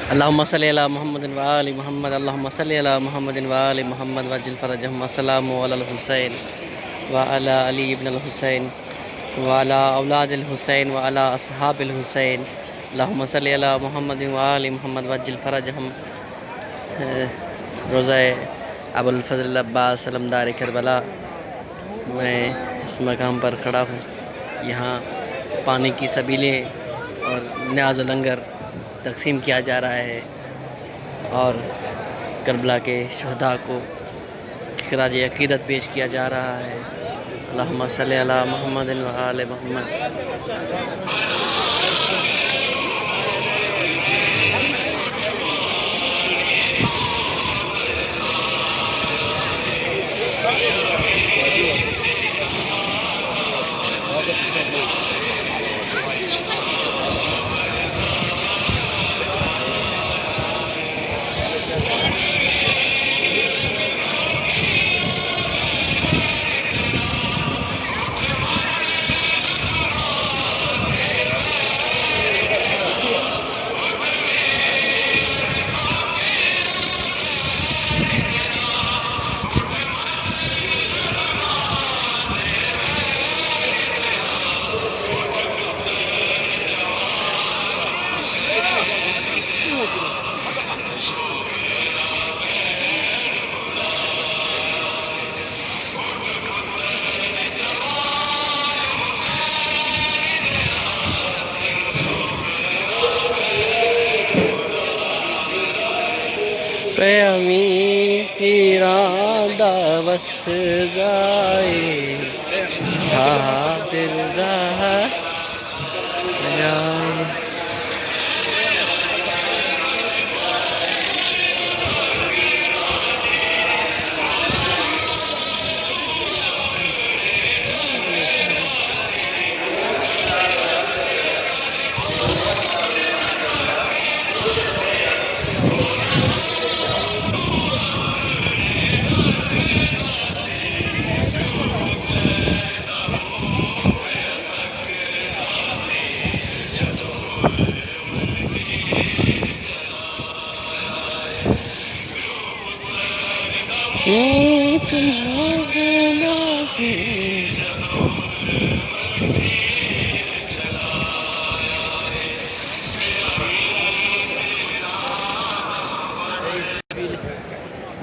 अल्लाहुम्मा सल्ली अला मुहम्मदिन व आलि मुहम्मद अल्लाहुम्मा सल्ली अला मुहम्मदिन व आलि मुहम्मद वज्जिल फरजहुम अस्सलामु अलल हुसैन व अला अली इब्न अल हुसैन व अला औलादिल हुसैन व अला अस्हाबिल हुसैन अल्लाहुम्मा सल्ली अला मुहम्मदिन व आलि मुहम्मद वज्जिल फरजहुम। रोज़ा अबुल फजल अब्बास अलमदार करबला, मैं इस मकाम पर खड़ा हूँ। यहाँ पानी की सबीलें और न्याज़ लंगर तकसीम किया जा रहा है और करबला के शहदा को खिराज अक़ीदत पेश किया जा रहा है। अल्लाहुम्मा सल्ली अला मुहम्मदिन व आलि मुहम्मद। क़यामी इरादा वस गाए साबिर रहा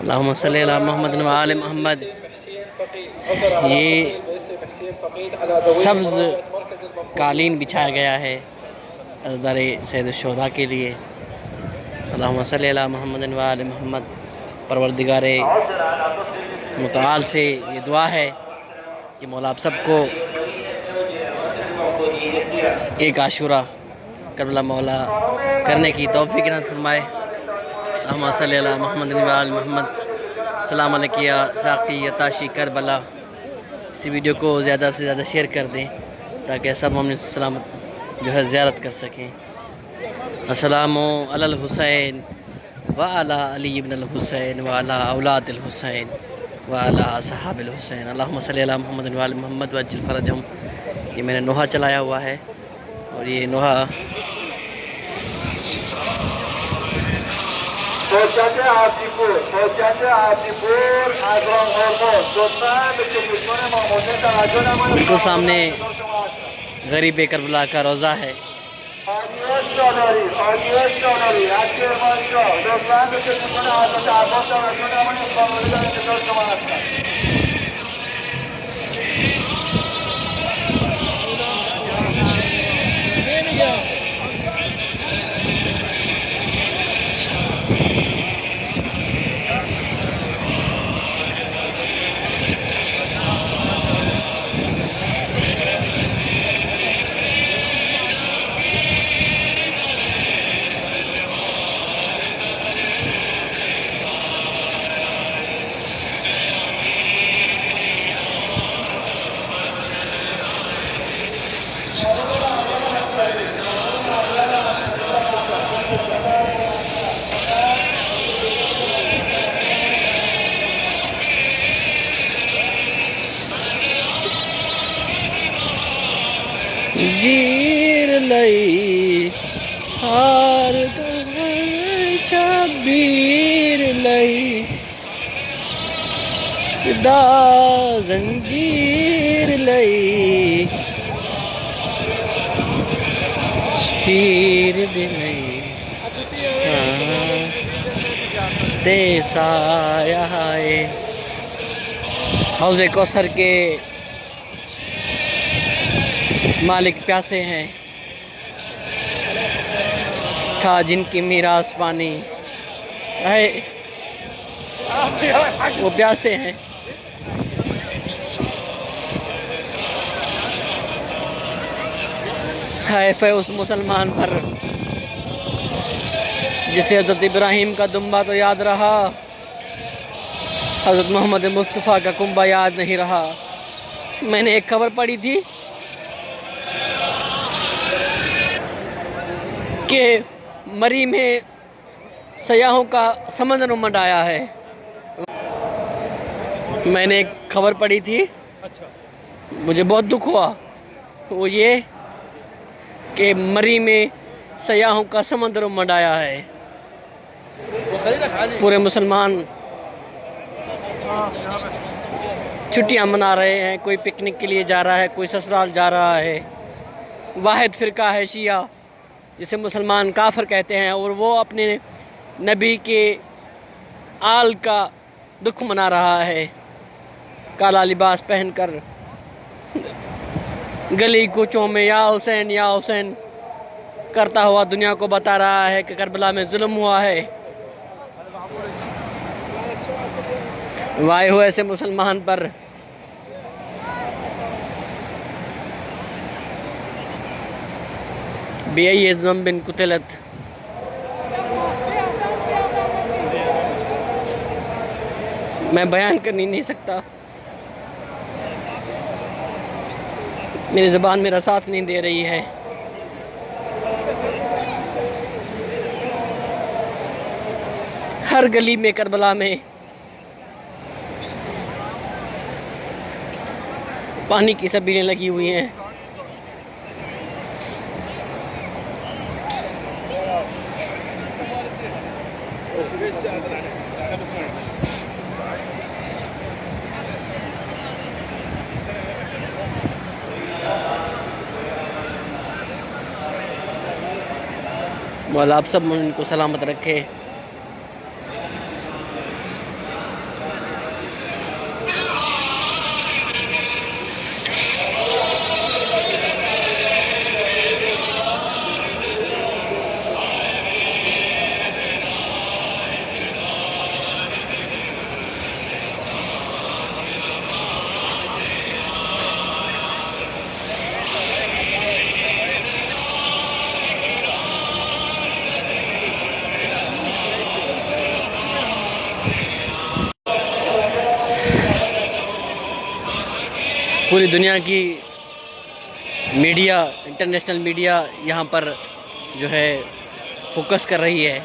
अल्लाहुम्मा सल्ली अला मुहम्मदिन व आलि मुहम्मद। ये सब्ज़ कालीन बिछाया गया है अज़दर सैयद शुहदा के लिए। अल्लाहुम्मा सल्ली अला मुहम्मदिन व आलि मुहम्मद। परवरदिगारे मुतआल से ये दुआ है कि मौला आप सबको एक आशूरा करबला मौला करने की तौफीक इनायत फरमाए। अल्लाहुम्मा सल्ली अला मुहम्मदिन व आलि मुहम्मद। सलाम अलैकुम साक़ी यताशी करबला। इसी वीडियो को ज़्यादा से ज़्यादा शेयर कर दें ताकि सब मोमिन सलामत जो है ज़ियारत कर सकें। अस्सलामु अलल हुसैन व अला अली इब्न अल हुसैन व अला औलादिल हुसैन व अला अस्हाबिल हुसैन। अल्लाहुम्मा सल्ली अला मुहम्मदिन व आलि मुहम्मद वज्जिल फरजहुम। ये मैंने नोहा चलाया हुआ है और ये नोहा बिल्कुल सामने गरीब करबला का रोज़ा है। जीर लई हार खुदा जंजीर लई शीर भी नहीं ते साया है। हौज़े कौसर के मालिक प्यासे हैं, था जिनकी मीरास पानी है, वो प्यासे हैं। है पे उस मुसलमान पर जिसे हज़रत इब्राहीम का दुम्बा तो याद रहा, हज़रत मोहम्मद मुस्तफ़ा का कुंबा याद नहीं रहा। मैंने एक खबर पढ़ी थी कि मरी में सयाहों का समंदर उमड़ आया है। मैंने एक खबर पढ़ी थी, मुझे बहुत दुख हुआ। वो ये कि मरी में सयाहों का समंदर उमड़ आया है। पूरे मुसलमान छुट्टियां मना रहे हैं, कोई पिकनिक के लिए जा रहा है, कोई ससुराल जा रहा है। वाहिद फ़िरका है शिया, जिसे मुसलमान काफिर कहते हैं, और वो अपने नबी के आल का दुख मना रहा है। काला लिबास पहनकर गली कूचों में या हुसैन करता हुआ दुनिया को बता रहा है कि करबला में जुल्म हुआ है। वाहे हो ऐसे मुसलमान पर बेअय्यि ज़ंबिन कुतिलत। मैं बयान कर नहीं सकता, मेरी ज़बान मेरा साथ नहीं दे रही है। हर गली में करबला में पानी की सबीलें लगी हुई हैं। मौला आप सब उनको सलामत रखे। पूरी दुनिया की मीडिया, इंटरनेशनल मीडिया यहाँ पर जो है फोकस कर रही है,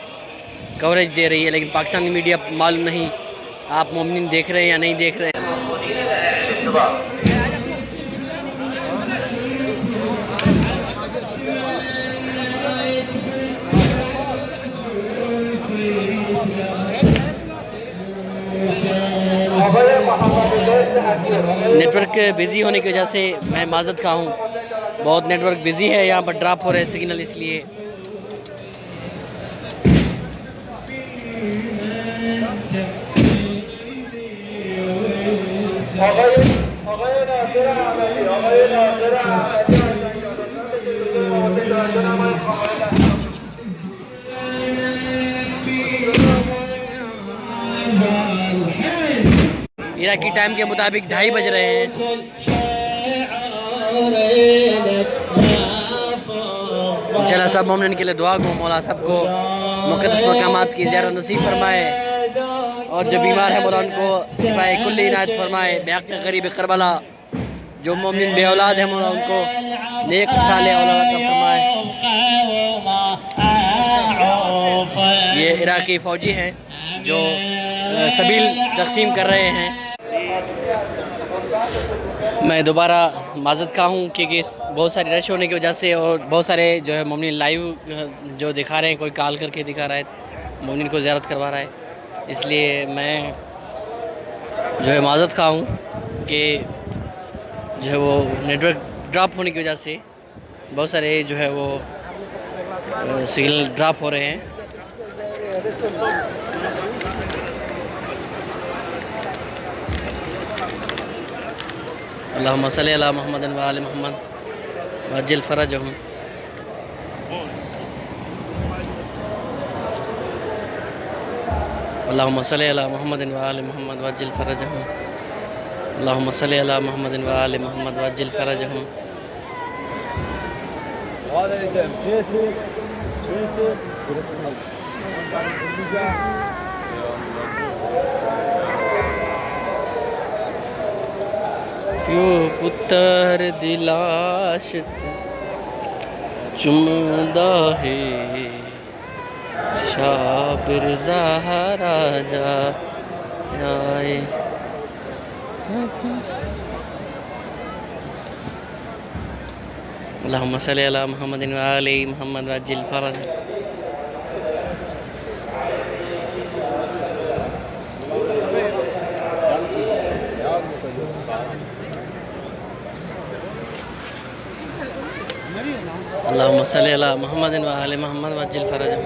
कवरेज दे रही है, लेकिन पाकिस्तानी मीडिया मालूम नहीं आप मोमिनीन देख रहे हैं या नहीं देख रहे हैं। नेटवर्क बिज़ी होने की वजह से मैं माज़रत खा हूँ, बहुत नेटवर्क बिज़ी है, यहाँ पर ड्रॉप हो रहे हैं सिग्नल, इसलिए। इराकी टाइम के मुताबिक 2:30 बज रहे हैं। इंशाल्लाह सब मोमिन के लिए दुआ गो, मौला सबको मुक़द्दस मकामात की ज़ियारत नसीब फरमाए, और जो बीमार है मौला उनको शिफाए कुल्ली इनायत फरमाए। बेहक़ गरीब करबला जो मोमिन बे औलाद है मौला उनको नेक साले औलाद अता फरमाए। ये इराकी फ़ौजी हैं जो सबील तक़सीम कर रहे हैं। मैं दोबारा माज़रत खा हूँ क्योंकि बहुत सारी रश होने की वजह से, और बहुत सारे जो है मोमिन लाइव जो दिखा रहे हैं, कोई कॉल करके दिखा रहा है, मोमिन को ज़ियारत करवा रहा है, इसलिए मैं जो है माज़रत खा हूँ कि जो है वो नेटवर्क ड्रॉप होने की वजह से बहुत सारे जो है वो सिग्नल ड्रॉप हो रहे हैं। अल्लाहुम्मा सल्ली अला मुहम्मद व आले मुहम्मद वअज्जिल फरजहुम। अल्लाहुम्मा सल्ली अला मुहम्मद व आले मुहम्मद वअज्जिल फरजहुम। अल्लाहुम्मा सल्ली अला मुहम्मद व आले मुहम्मद वअज्जिल फरजहुम। क्यों पुत्र दिलाश चुमदा है शाबिर ज़हरा जा आए। अल्लाहुम्मा सल्ली अला मुहम्मद व आले मुहम्मद वअज्जिल फरजहुम। अल्लाहुम्मा सल्ली अला मुहम्मद व आले मुहम्मद वअज्जिल फरजहुम।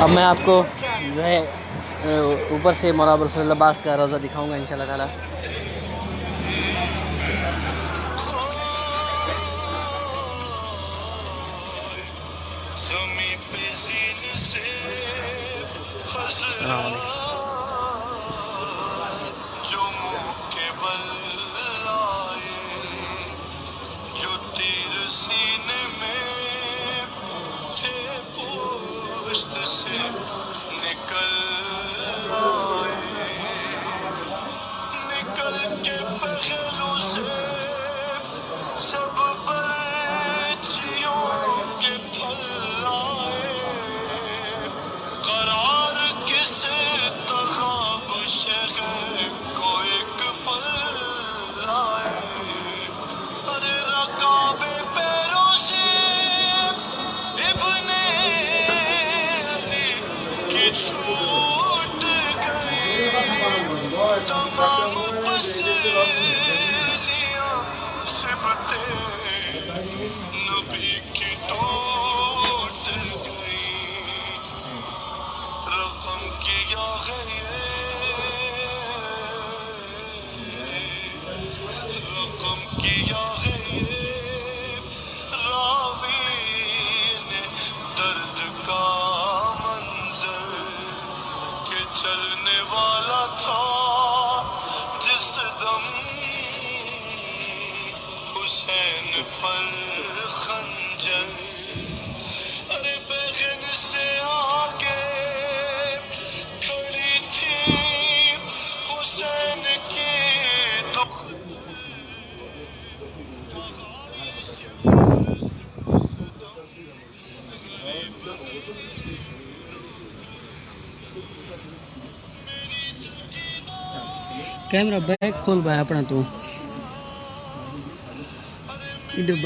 अब मैं आपको जो है ऊपर से मौलाना अबुल फजल अब्बास का रोज़ा दिखाऊंगा इंशाल्लाह ताला। चलने वाला था जिस दम हुसैन पर खंजर, अरे बहन से आगे खड़ी थी हुसैन की दुख। कैमरा बैक खोल भाई अपना तू इधर